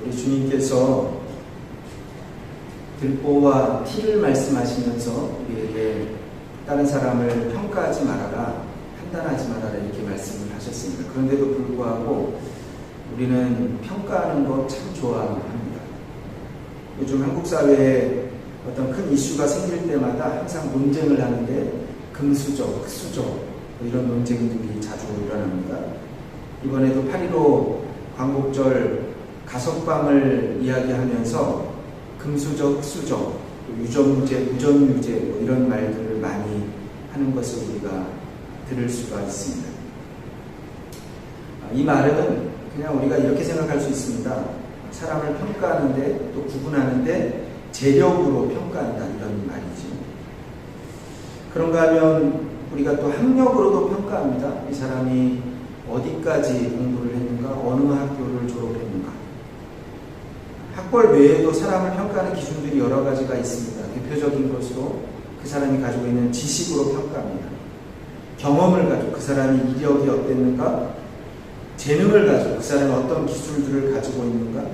우리 주님께서 들보와 티를 말씀하시면서 우리에게 다른 사람을 평가하지 말아라, 판단하지 말아라 이렇게 말씀을 하셨습니다. 그런데도 불구하고 우리는 평가하는 거 참 좋아합니다. 요즘 한국 사회에 어떤 큰 이슈가 생길 때마다 항상 논쟁을 하는데 금수저, 흑수저 이런 논쟁들이 자주 일어납니다. 이번에도 8.15 광복절 가석방을 이야기하면서 금수저, 흑수저, 유전무죄, 무전유죄 이런 말들을 많이 하는 것을 우리가 들을 수가 있습니다. 이 말은 그냥 우리가 이렇게 생각할 수 있습니다. 사람을 평가하는데 또 구분하는데 재력으로 평가한다 이런 말이죠. 그런가 하면 우리가 또 학력으로도 평가합니다. 이 사람이 어디까지 공부를 했는가, 어느 학교를 졸업했는가. 학벌 외에도 사람을 평가하는 기준들이 여러 가지가 있습니다. 대표적인 것으로 그 사람이 가지고 있는 지식으로 평가합니다. 경험을 가지고 그 사람이 이력이 어땠는가, 재능을 가지고 그 사람이 어떤 기술들을 가지고 있는가,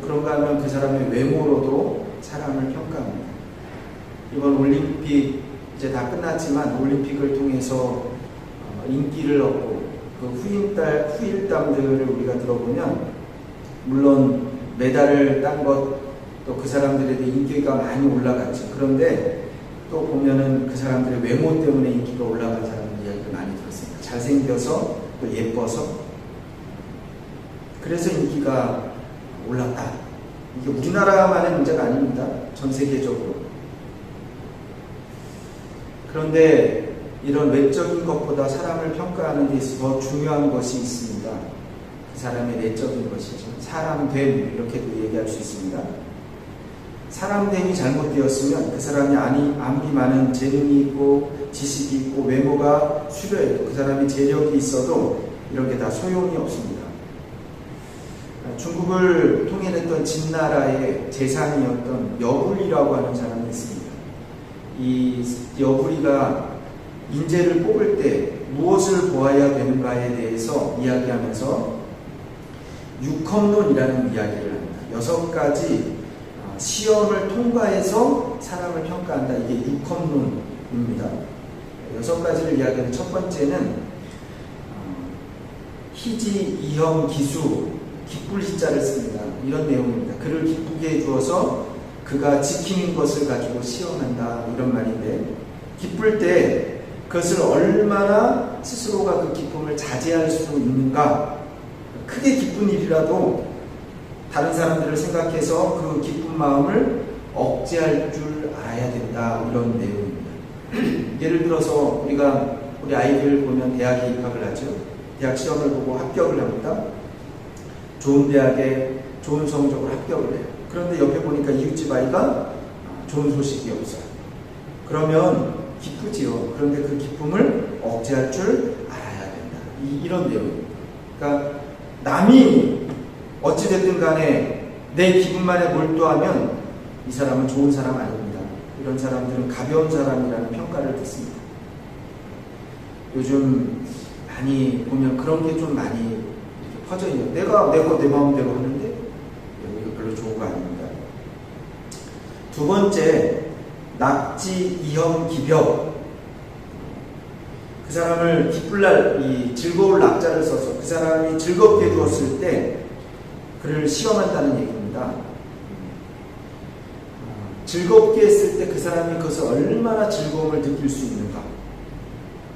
그런가 하면 그 사람의 외모로도 사람을 평가합니다. 이번 올림픽 이제 다 끝났지만 올림픽을 통해서 인기를 얻고 그 후일담들을 우리가 들어보면 물론 메달을 딴 것 또 그 사람들에 대해 인기가 많이 올라갔죠. 그런데 또 보면은 그 사람들의 외모 때문에 인기가 올라간 사람들 이야기를 많이 들었습니다. 잘생겨서 또 예뻐서 그래서 인기가 올랐다. 이게 우리나라만의 문제가 아닙니다. 전 세계적으로. 그런데 이런 외적인 것보다 사람을 평가하는 데 있어서 더 중요한 것이 있습니다. 그 사람의 내적인 것이죠. 사람됨 이렇게도 얘기할 수 있습니다. 사람됨이 잘못되었으면 그 사람이 아무리 많은 재능이 있고 지식이 있고 외모가 수려해도 그 사람이 재력이 있어도 이런 게 다 소용이 없습니다. 중국을 통일했던 진나라의 재상이었던 여불이라고 하는 사람이 있습니다. 이 여불이가 인재를 뽑을 때 무엇을 보아야 되는가에 대해서 이야기하면서 육합론이라는 이야기를 합니다. 6가지 시험을 통과해서 사람을 평가한다. 이게 육합론입니다. 6가지를 이야기하는 첫 번째는 희지, 이형, 기수, 기쁠 희자를 씁니다. 이런 내용입니다. 그를 기쁘게 해주어서 그가 지키는 것을 가지고 시험한다. 이런 말인데 기쁠 때 그것을 얼마나 스스로가 그 기쁨을 자제할 수 있는가. 크게 기쁜 일이라도 다른 사람들을 생각해서 그 기쁜 마음을 억제할 줄 알아야 된다. 이런 내용입니다. 예를 들어서 우리가 우리 아이들 보면 대학에 입학을 하죠. 대학 시험을 보고 합격을 합니다. 좋은 대학에 좋은 성적으로 합격을 해요. 그런데 옆에 보니까 이웃집 아이가 좋은 소식이 없어요. 그러면 기쁘지요. 그런데 그 기쁨을 억제할 줄 알아야 된다. 이런 내용입니다. 그러니까 남이 어찌됐든 간에 내 기분만에 몰두하면 이 사람은 좋은 사람 아닙니다. 이런 사람들은 가벼운 사람이라는 평가를 듣습니다. 요즘 많이 보면 그런 게 좀 많이 퍼져 있는, 내가 내 마음대로 하는데 이거 별로 좋은 거 아닙니다. 두 번째, 낙지, 이형, 기벽. 그 사람을 기쁠 날, 이 즐거울 낙자를 써서 그 사람이 즐겁게 두었을 때 그를 시험한다는 얘기입니다. 즐겁게 했을 때 그 사람이 그것을 얼마나 즐거움을 느낄 수 있는가.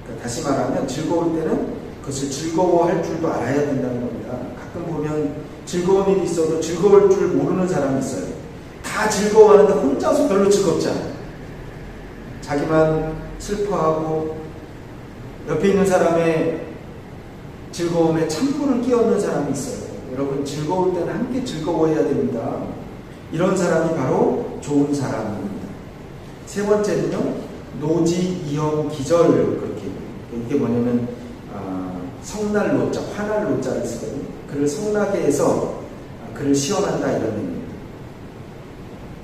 그러니까 다시 말하면 즐거울 때는 그것을 즐거워할 줄도 알아야 된다는 겁니다. 가끔 보면 즐거운 일이 있어도 즐거울 줄 모르는 사람이 있어요. 다 즐거워하는데 혼자서 별로 즐겁지 않아요. 자기만 슬퍼하고 옆에 있는 사람의 즐거움에 찬물을 끼얹는 사람이 있어요. 여러분, 즐거울 때는 함께 즐거워해야 됩니다. 이런 사람이 바로 좋은 사람입니다. 세 번째는요, 노지, 이형, 기절. 그렇게 이게 뭐냐면 성날 노자, 화날 노자를 쓰거든요. 그를 성나게 해서 그를 시험한다 이런 의미입니다.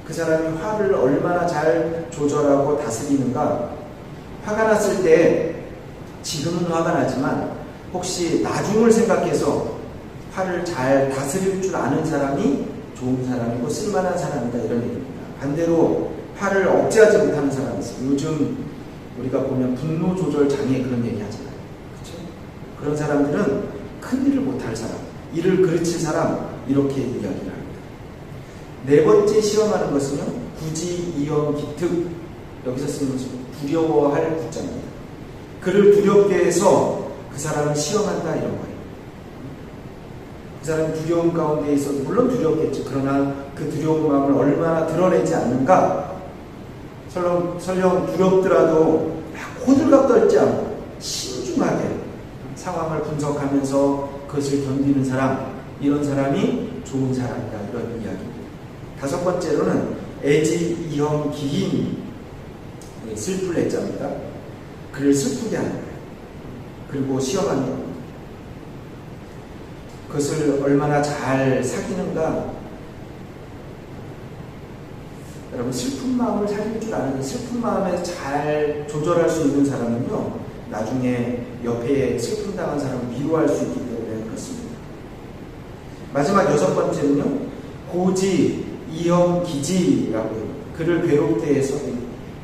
그 사람이 화를 얼마나 잘 조절하고 다스리는가. 화가 났을 때 지금은 화가 나지만 혹시 나중을 생각해서 팔을 잘 다스릴 줄 아는 사람이 좋은 사람이고 쓸만한 사람이다, 이런 얘기입니다. 반대로 팔을 억제하지 못하는 사람이 있어요. 요즘 우리가 보면 분노 조절 장애 그런 얘기 하잖아요. 그렇죠? 그런 사람들은 큰 일을 못할 사람, 일을 그르칠 사람, 이렇게 이야기를 합니다. 네 번째 시험하는 것은요, 구지, 이염, 기특, 여기서 쓰는 것은 두려워할 구자입니다. 그를 두렵게 해서 그 사람을 시험한다, 이런 거예요. 그 사람이 두려움 가운데 있어도 물론 두렵겠죠. 그러나 그 두려운 마음을 얼마나 드러내지 않는가. 설령 두렵더라도 막 호들갑 떨지 않고 신중하게 상황을 분석하면서 그것을 견디는 사람, 이런 사람이 좋은 사람이다, 이런 이야기입니다. 다섯 번째로는 애지, 이형, 기힘, 슬플 애자입니다. 그를 슬프게 하는 거예요. 그리고 시험하는 겁니다. 그것을 얼마나 잘 사귀는가. 여러분, 슬픈 마음을 살릴 줄 아는, 슬픈 마음에 잘 조절할 수 있는 사람은요, 나중에 옆에 슬픔 당한 사람을 위로할 수 있기 때문에 그렇습니다. 마지막 여섯 번째는요, 고지, 이형, 기지라고 해요. 그를 괴롭게 해서,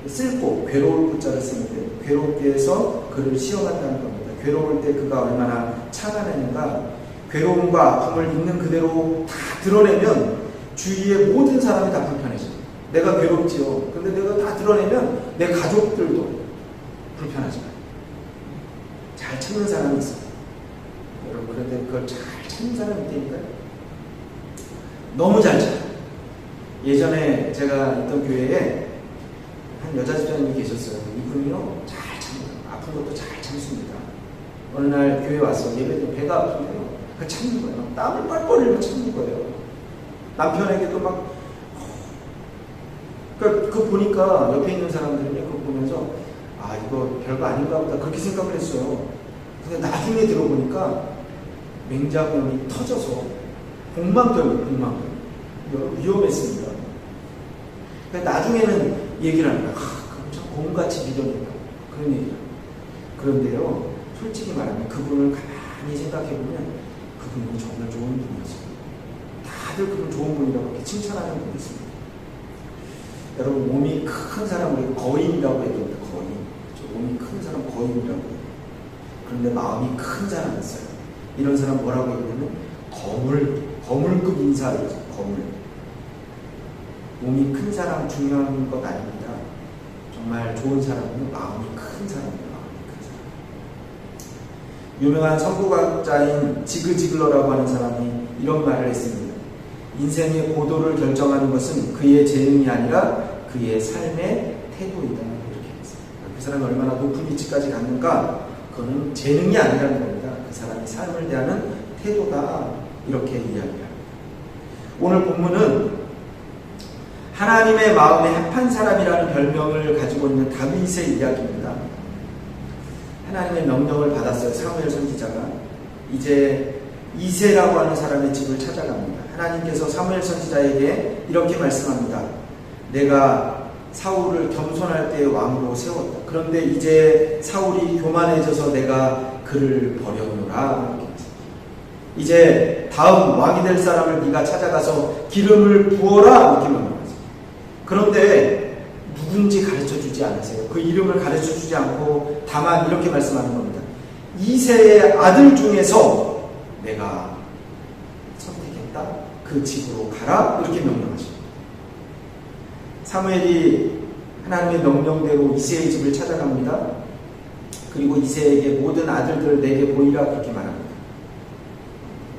쓸고 괴로울 구자를 쓰는데, 괴롭게 해서 그를 시험한다는 겁니다. 괴로울 때 그가 얼마나 참아내는가. 괴로움과 아픔을 있는 그대로 다 드러내면 주위의 모든 사람이 다 불편해져요. 내가 괴롭지요. 근데 내가 다 드러내면 내 가족들도 불편하잖아요. 잘 참는 사람이 있어요. 여러분, 그런데 그걸 잘 참는 사람이 있다니까요. 너무 잘 참아요. 예전에 제가 있던 교회에 한 여자 집사님이 계셨어요. 이분이요, 잘 참아요. 아픈 것도 잘 참습니다. 어느 날 교회 와서 예배도 배가 아픈데요, 그 참는 거예요. 땀을 뻘뻘 흘리며 참는 거예요. 남편에게도 막, 그거 보니까 옆에 있는 사람들이 그거 보면서, 아, 이거 별거 아닌가 보다, 그렇게 생각을 했어요. 근데 나중에 들어보니까 맹장염이 터져서 복막염이 위험했습니다. 그러니까 나중에는 얘기를 합니다. 그럼 참 곰같이 믿었는가, 그런 얘기를. 그런데요, 솔직히 말하면 그분을 가만히 생각해보면 그분은 정말 좋은 분이었어요. 다들 그분 좋은 분이라고 이렇게 칭찬하는 분이 있습니다. 여러분, 몸이 큰 사람, 우리 거인이라고 해야 됩니다. 거인. 몸이 큰 사람 거인이라고 해요. 그런데 마음이 큰 사람이 있어요. 이런 사람 뭐라고 얘기하면 거물급 인사이죠. 거물. 몸이 큰 사람 중요한 것 아닙니다. 정말 좋은 사람은 마음이 큰 사람입니다. 마음이 큰 사람. 유명한 선구학자인 지그 지글러라고 하는 사람이 이런 말을 했습니다. 인생의 고도를 결정하는 것은 그의 재능이 아니라 그의 삶의 태도이다, 이렇게 했습니다. 그 사람이 얼마나 높은 위치까지 갔는가, 그거는 재능이 아니라는 겁니다. 그 사람이 삶을 대하는 태도다, 이렇게 이야기합니다. 오늘 본문은 하나님의 마음에 합한 사람이라는 별명을 가지고 있는 다윗의 이야기입니다. 하나님의 명령을 받았어요. 사무엘 선지자가. 이제 이새라고 하는 사람의 집을 찾아갑니다. 하나님께서 사무엘 선지자에게 이렇게 말씀합니다. 내가 사울을 겸손할 때의 왕으로 세웠다. 그런데 이제 사울이 교만해져서 내가 그를 버려놓으라. 이제 다음 왕이 될 사람을 네가 찾아가서 기름을 부어라. 이렇게 말합니다. 그런데 누군지 가르쳐주지 않으세요. 그 이름을 가르쳐주지 않고 다만 이렇게 말씀하는 겁니다. 이새의 아들 중에서 내가 선택했다. 그 집으로 가라. 이렇게 명령하십니다. 사무엘이 하나님의 명령대로 이새의 집을 찾아갑니다. 그리고 이새에게 모든 아들들을 내게 보이라 그렇게 말합니다.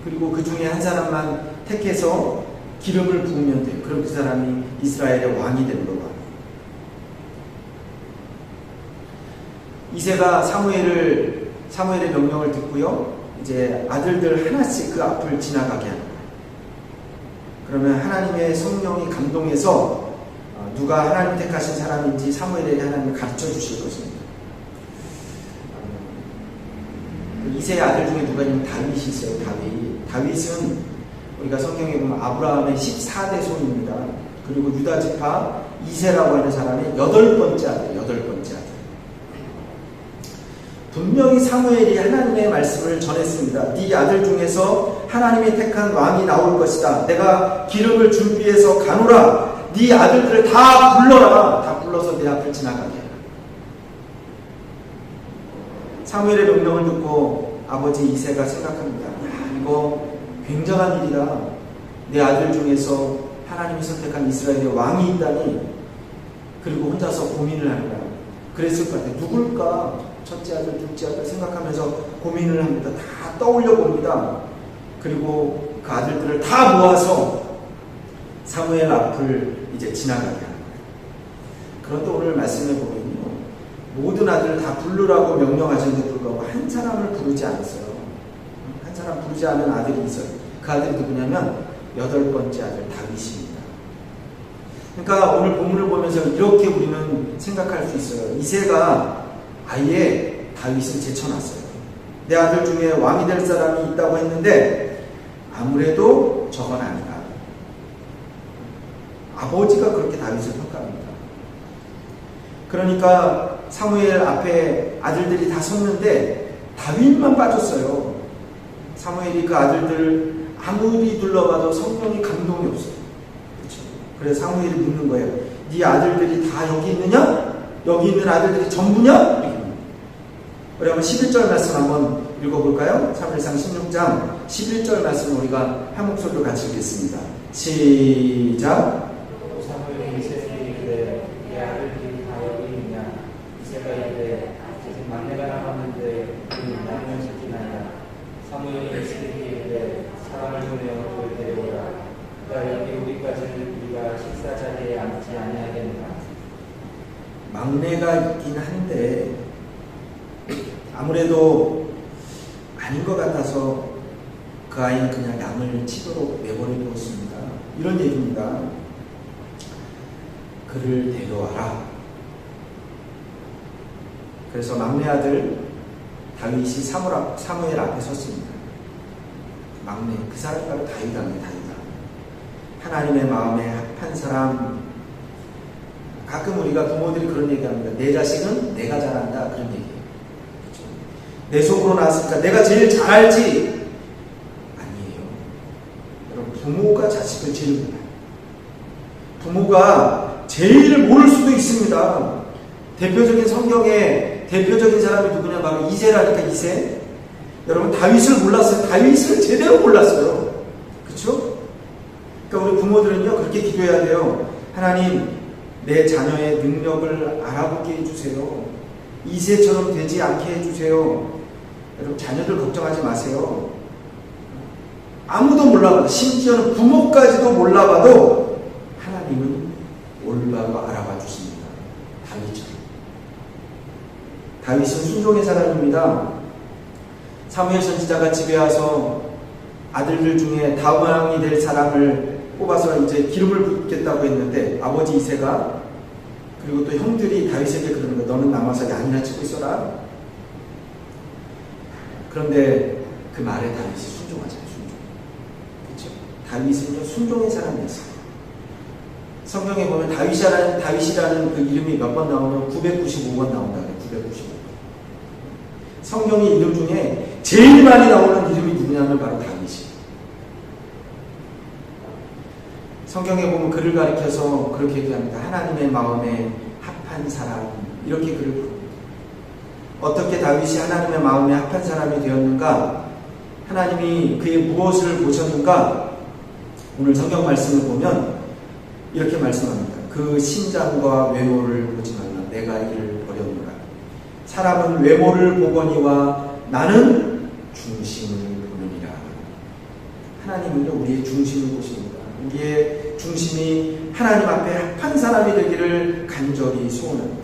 그리고 그 중에 한 사람만 택해서 기름을 부으면 돼요. 그럼 그 사람이 이스라엘의 왕이 되는 거고. 이새가 사무엘의 명령을 듣고요, 이제 아들들 하나씩 그 앞을 지나가게 합니다. 그러면 하나님의 성령이 감동해서 누가 하나님 택하신 사람인지 사무엘에게 하나님을 가르쳐 주실 것입니다. 이새의 아들 중에 누가 있냐면 다윗이 있어요. 다윗은 우리가 성경에 보면 아브라함의 14대 손입니다. 그리고 유다 지파 이새라고 하는 사람의 8번째 아들. 분명히 사무엘이 하나님의 말씀을 전했습니다. 네 아들 중에서 하나님이 택한 왕이 나올 것이다. 내가 기름을 준비해서 가노라. 네 아들들을 다 불러라. 다 불러서 내 앞을 지나가게 해라. 사무엘의 명령을 듣고 아버지 이새가 생각합니다. 야, 이거 굉장한 일이다. 내 아들 중에서 하나님이 선택한 이스라엘의 왕이 있다니. 그리고 혼자서 고민을 합니다. 그랬을 것 같아요. 누굴까? 첫째 아들, 둘째 아들 생각하면서 고민을 합니다. 다 떠올려 봅니다. 그리고 그 아들들을 다 모아서 사무엘 앞을 이제 지나가게 하는 거예요. 그런데 오늘 말씀해 보면요, 모든 아들을 다 부르라고 명령하셨는데 불구하고 한 사람을 부르지 않았어요. 한 사람 부르지 않은 아들이 있어요. 그 아들이 누구냐면 8번째 아들 다윗입니다. 그러니까 오늘 본문을 보면서 이렇게 우리는 생각할 수 있어요. 이새가 아예 다윗을 제쳐놨어요. 내 아들 중에 왕이 될 사람이 있다고 했는데 아무래도 저건 아니다. 아버지가 그렇게 다윗을 평가합니다. 그러니까 사무엘 앞에 아들들이 다 섰는데 다윗만 빠졌어요. 사무엘이 그 아들들 아무리 둘러봐도 성령이 감동이 없어요. 그렇죠? 그래서 사무엘이 묻는 거예요. 네 아들들이 다 여기 있느냐? 여기 있는 아들들이 전부냐? 우리 한번 11절 말씀 한번 읽어볼까요? 사무엘상 16장 11절 말씀 우리가 한 목소리로 같이 읽겠습니다. 시작. 사무엘이 이새에게 이르되 네 아들들이 다 여기 있느냐? 이새가 이르되 아직 막내가 남았는데 그는 나누면 새끼나이다. 사무엘이 이새에게 이르되 사람을 보내어 그를 데려오라. 그가 여기 오기까지는 우리가 식사 자리에 앉지 아니하겠느냐. 막내가 있긴 한데 아무래도 아닌 것 같아서 그 아이는 그냥 양을 치도록 내버려 두었습니다. 이런 얘기입니다. 그를 데려와라. 그래서 막내 아들 다윗이 사무엘 앞에 섰습니다. 막내, 그 사람이 바로 다윗왕이에요. 하나님의 마음에 합한 사람. 가끔 우리가 부모들이 그런 얘기합니다. 내 자식은 내가 잘한다. 그런 얘기예요. 그렇죠? 내 속으로 나왔으니까 내가 제일 잘 알지. 아니에요. 여러분, 부모가 자식을 제일 몰라요. 부모가 제일 모를 수도 있습니다. 대표적인 성경의 대표적인 사람이 누구냐? 바로 이새라니까. 이새. 여러분, 다윗을 몰랐어요. 다윗을 제대로 몰랐어요. 그렇죠? 그러니까 우리 부모들은요, 그렇게 기도해야 돼요. 하나님, 내 자녀의 능력을 알아보게 해주세요. 이새처럼 되지 않게 해주세요. 여러분, 자녀들 걱정하지 마세요. 아무도 몰라봐도, 심지어는 부모까지도 몰라봐도 하나님은 올바로 알아봐 주십니다. 다윗처럼. 다윗은 순종의 사람입니다. 사무엘 선지자가 집에 와서 아들들 중에 다음 왕이 될 사람을 뽑아서 이제 기름을 붓겠다고 했는데 아버지 이새가, 그리고 또 형들이 다윗에게 그러는 거예요. 너는 남아서 양이나 치고 있어라. 그런데 그 말에 다윗이 순종하잖아요. 순종. 그렇죠? 다윗은요, 순종의 사람이었어요. 성경에 보면 다윗이라는 그 이름이 몇 번 나오면 995번 나온다. 995번. 성경의 이름 중에 제일 많이 나오는 이름이 누구냐면 바로 다윗이에요. 성경에 보면 그를 가리켜서 그렇게 얘기합니다. 하나님의 마음에 합한 사람. 이렇게 그를 부릅니다. 어떻게 다윗이 하나님의 마음에 합한 사람이 되었는가? 하나님이 그의 무엇을 보셨는가? 오늘 성경 말씀을 보면 이렇게 말씀합니다. 그 신장과 외모를 보지 말라. 내가 이를 버렸노라. 사람은 외모를 보거니와 나는 중심을 보느니라. 하나님은요, 우리의 중심을 보십니다. 우리의 중심이 하나님 앞에 합한 사람이 되기를 간절히 소원합니다.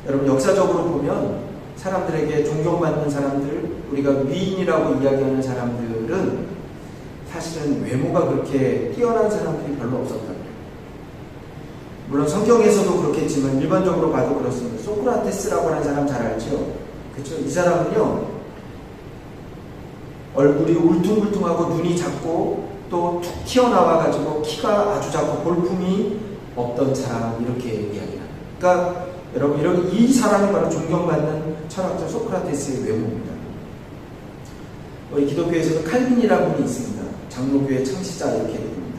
여러분, 역사적으로 보면 사람들에게 존경받는 사람들, 우리가 위인이라고 이야기하는 사람들은 사실은 외모가 그렇게 뛰어난 사람들이 별로 없었단 말이에요. 물론 성경에서도 그렇겠지만 일반적으로 봐도 그렇습니다. 소크라테스라고 하는 사람 잘 알죠? 그렇죠? 이 사람은요, 얼굴이 울퉁불퉁하고 눈이 작고 또 툭 튀어나와가지고 키가 아주 작고 볼품이 없던 사람, 이렇게 이야기합니다. 그러니까 여러분, 이 사람이 바로 존경받는 철학자 소크라테스의 외모입니다. 우리 기독교에서도 칼빈이라는 분이 있습니다. 장로교의 창시자 이렇게 얘기합니다.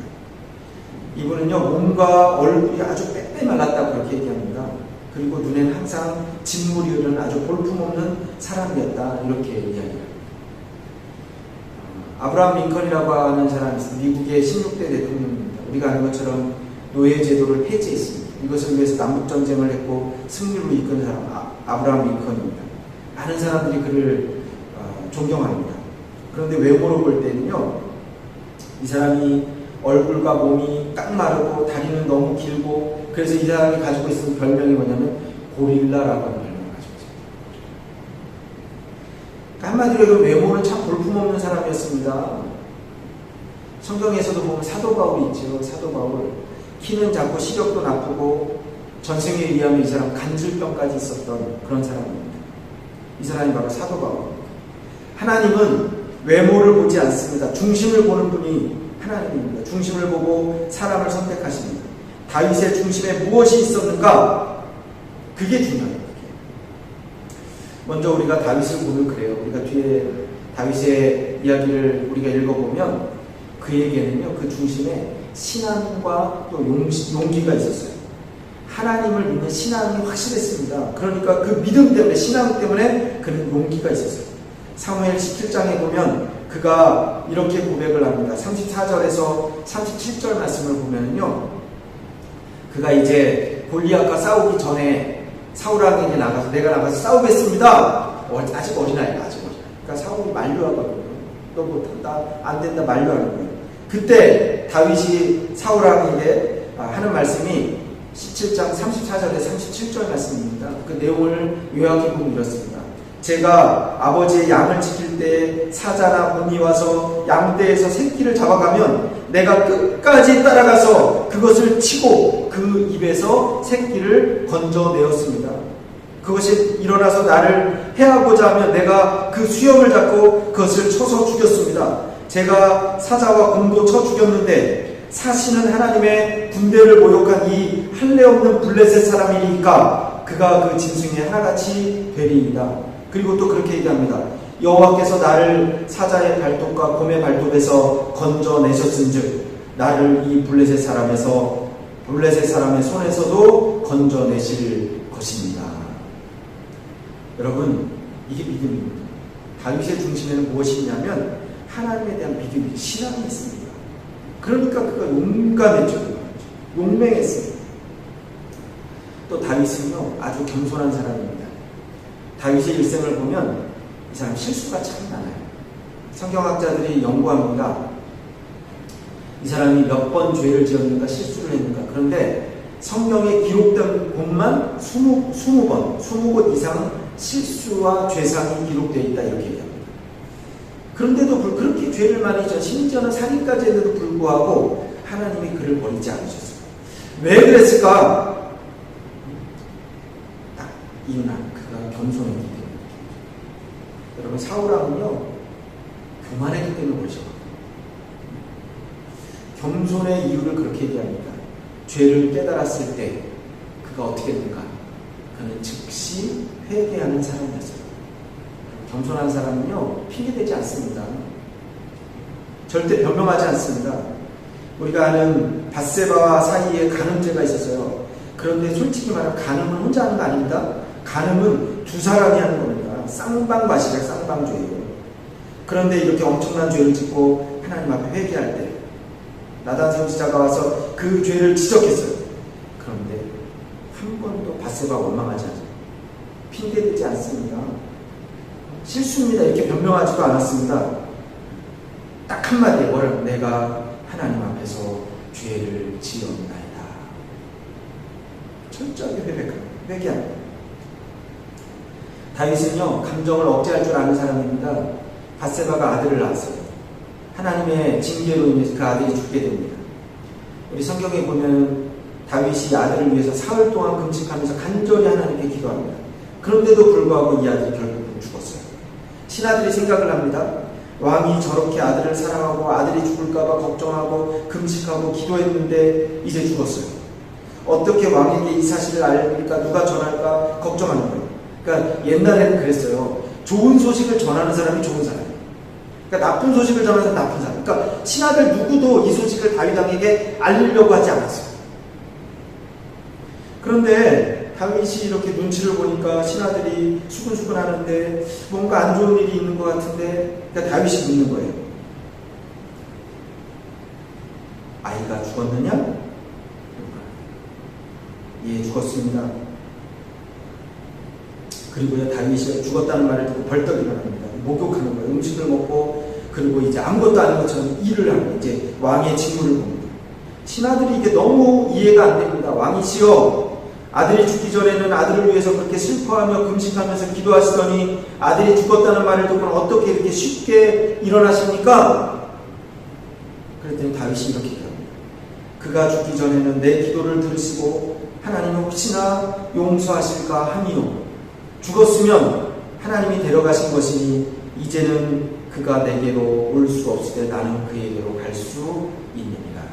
이분은요, 몸과 얼굴이 아주 빼빼 말랐다고 그렇게 얘기합니다. 그리고 눈에는 항상 진물이 흐르는 아주 볼품없는 사람이었다 이렇게 이야기합니다. 아브라함 링컨이라고 하는 사람이 있습니다. 미국의 16대 대통령입니다. 우리가 아는 것처럼 노예제도를 폐지했습니다. 이것을 위해서 남북전쟁을 했고 승리로 이끈 사람 아브라함 링컨입니다. 많은 사람들이 그를 존경합니다. 그런데 외모로 볼 때는요, 이 사람이 얼굴과 몸이 딱 마르고 다리는 너무 길고, 그래서 이 사람이 가지고 있는 별명이 뭐냐면 고릴라라고 하는 별명을 가지고 있습니다. 한마디로 그 외모는 참 볼품없는 사람이었습니다. 성경에서도 보면 사도 바울이 있죠. 사도 바울. 키는 작고 시력도 나쁘고 전생에 의하면 이 사람 간질병까지 있었던 그런 사람입니다. 이 사람이 바로 사도 바울. 하나님은 외모를 보지 않습니다. 중심을 보는 분이 하나님입니다. 중심을 보고 사람을 선택하십니다. 다윗의 중심에 무엇이 있었는가? 그게 중요해요. 먼저 우리가 다윗을 보면 그래요. 우리가 뒤에 다윗의 이야기를 우리가 읽어보면 그에게는요, 그 중심에 신앙과 또 용기가 있었어요. 하나님을 믿는 신앙이 확실했습니다. 그러니까 그 믿음 때문에, 신앙 때문에 그는 용기가 있었어요. 사무엘 17장에 보면 그가 이렇게 고백을 합니다. 34절에서 37절 말씀을 보면요, 그가 이제 골리앗과 싸우기 전에 사울 왕에게 나가서 내가 나가서 싸우겠습니다. 아직 어린아이가 아직 어린아이. 그러니까 사울이 만류하거든요. 너 못한다, 안 된다 만류하는 거예요. 그때 다윗이 사울 왕에게 하는 말씀이 17장 34절에 37절 말씀입니다. 그 내용을 요약해 보면 이렇습니다. 제가 아버지의 양을 지킬 때 사자나 곰이 와서 양떼에서 새끼를 잡아가면 내가 끝까지 따라가서 그것을 치고 그 입에서 새끼를 건져내었습니다. 그것이 일어나서 나를 해하고자 하면 내가 그 수염을 잡고 그것을 쳐서 죽였습니다. 제가 사자와 곰도 쳐 죽였는데 사시는 하나님의 군대를 모욕한 이 할례 없는 블레셋 사람이니까 그가 그 짐승의 하나같이 되리이다. 그리고 또 그렇게 얘기합니다. 여호와께서 나를 사자의 발톱과 곰의 발톱에서 건져내셨은즉 나를 이 블레셋 사람의 손에서도 건져내실 것입니다. 여러분, 이게 믿음입니다. 다윗의 중심에는 무엇이 있냐면 하나님에 대한 믿음이, 신앙이 있습니다. 그러니까 그가 용감했죠. 용맹했어요. 또 다윗은요, 아주 겸손한 사람입니다. 다윗의 일생을 보면 이 사람 실수가 참 많아요. 성경학자들이 연구합니다. 이 사람이 몇 번 죄를 지었는가, 실수를 했는가. 그런데 성경에 기록된 곳만 20곳 이상 실수와 죄상이 기록되어 있다 이렇게 얘기합니다. 그런데도 그렇게 죄를 많이 져, 심지어는 살인까지 했는데도 불구하고 하나님이 그를 버리지 않으셨어요. 왜 그랬을까? 딱 이유는 그가 겸손했기 때문에. 여러분, 사울왕은요, 교만했기 때문에 그러셨거든요. 겸손의 이유를 그렇게 얘기합니다. 죄를 깨달았을 때 그가 어떻게 된가? 그는 즉시 회개하는 사람이었어요. 겸손한 사람은요, 핑계대지 않습니다. 절대 변명하지 않습니다. 우리가 아는 밧세바와 사이에 간음죄가 있었어요. 그런데 솔직히 말하면 간음은 혼자 하는 거 아닙니다. 간음은 두 사람이 하는 겁니다. 쌍방과시가 쌍방죄예요. 그런데 이렇게 엄청난 죄를 짓고 하나님 앞에 회개할 때 나단 선지자가 와서 그 죄를 지적했어요. 그런데 한 번도 밧세바가 원망하지 않아요. 핑계대지 않습니다. 실수입니다. 이렇게 변명하지도 않았습니다. 딱 한마디에 뭐라고? 내가 하나님 앞에서 죄를 지었나이다. 철저하게 회개합니다. 다윗은요, 감정을 억제할 줄 아는 사람입니다. 밧세바가 아들을 낳았어요. 하나님의 징계로 인해서 그 아들이 죽게 됩니다. 우리 성경에 보면 다윗이 아들을 위해서 사흘 동안 금식하면서 간절히 하나님께 기도합니다. 그런데도 불구하고 이 아들이 결국은 죽었어요. 신하들이 생각을 합니다. 왕이 저렇게 아들을 사랑하고 아들이 죽을까봐 걱정하고 금식하고 기도했는데 이제 죽었어요. 어떻게 왕에게 이 사실을 알릴까, 누가 전할까 걱정하는 거예요. 그러니까 옛날에는 그랬어요. 좋은 소식을 전하는 사람이 좋은 사람이에요. 그러니까 나쁜 소식을 전하는 사람이 나쁜 사람. 그러니까 신하들 누구도 이 소식을 다윗 왕에게 알리려고 하지 않았어요. 그런데 다윗이 이렇게 눈치를 보니까 신하들이 수근수근 하는데 뭔가 안 좋은 일이 있는 것 같은데, 그러니까 다윗이 묻는 거예요. 아이가 죽었느냐? 예, 죽었습니다. 그리고요, 다윗이 죽었다는 말을 듣고 벌떡 일어납니다. 목욕하는 거예요. 음식을 먹고, 그리고 이제 아무것도 아닌 것처럼 일을 하고, 이제 왕의 직무를 봅니다. 신하들이 이게 너무 이해가 안 됩니다. 왕이시여, 아들이 죽기 전에는 아들을 위해서 그렇게 슬퍼하며 금식하면서 기도하시더니 아들이 죽었다는 말을 듣고는 어떻게 이렇게 쉽게 일어나십니까? 그랬더니 다윗이 이렇게 얘기합니다. 그가 죽기 전에는 내 기도를 들으시고 하나님은 혹시나 용서하실까 함이요. 죽었으면 하나님이 데려가신 것이니 이제는 그가 내게로 올 수 없을 때 나는 그에게로 갈 수 있느니라.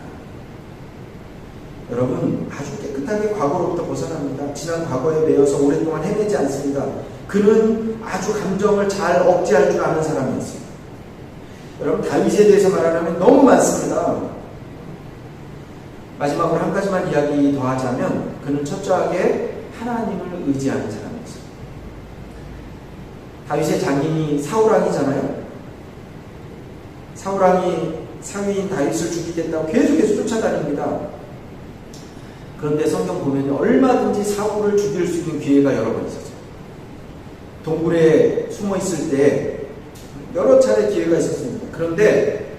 여러분, 아주 깨끗하게 과거로부터 벗어납니다. 지난 과거에 매여서 오랫동안 헤매지 않습니다. 그는 아주 감정을 잘 억제할 줄 아는 사람이었어요. 여러분, 다윗에 대해서 말하면 너무 많습니다. 마지막으로 한 가지만 이야기 더 하자면, 그는 첫째하게 하나님을 의지하는 사람이었어요. 다윗의 장인이 사울왕이잖아요. 사울왕이 사위인 다윗을 죽이겠다고 계속해서 쫓아다닙니다. 그런데 성경 보면 얼마든지 사울을 죽일 수 있는 기회가 여러 번 있었어요. 동굴에 숨어 있을 때 여러 차례 기회가 있었습니다. 그런데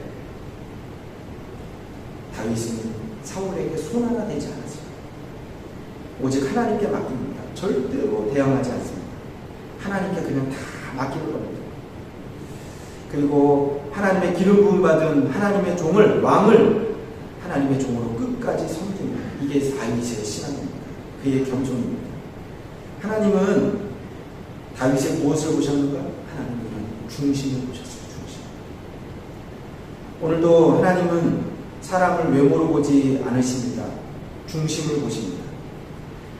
다윗은 사울에게 손 하나 대지 않았어요. 오직 하나님께 맡깁니다. 절대로 대항하지 않습니다. 하나님께 그냥 다 맡기는 겁니다. 그리고 하나님의 기름 부음 받은 하나님의 종을, 왕을 하나님의 종으로 끝까지 섬깁니다. 이게 다윗의 신앙입니다. 그의 겸손입니다. 하나님은 다윗의 무엇을 보셨는가? 하나님은 중심을 보셨어요. 중심. 오늘도 하나님은 사람을 외모로 보지 않으십니다. 중심을 보십니다.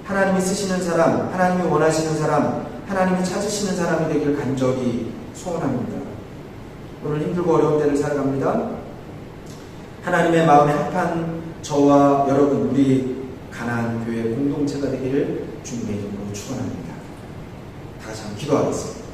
하나님이 쓰시는 사람, 하나님이 원하시는 사람, 하나님이 찾으시는 사람이 되기를 간절히 소원합니다. 오늘 힘들고 어려운 때를 살아갑니다. 하나님의 마음에 합한 저와 여러분, 우리 가나안 교회 공동체가 되기를 주님의 이름으로 축원합니다. 다 같이 한번 기도하겠습니다.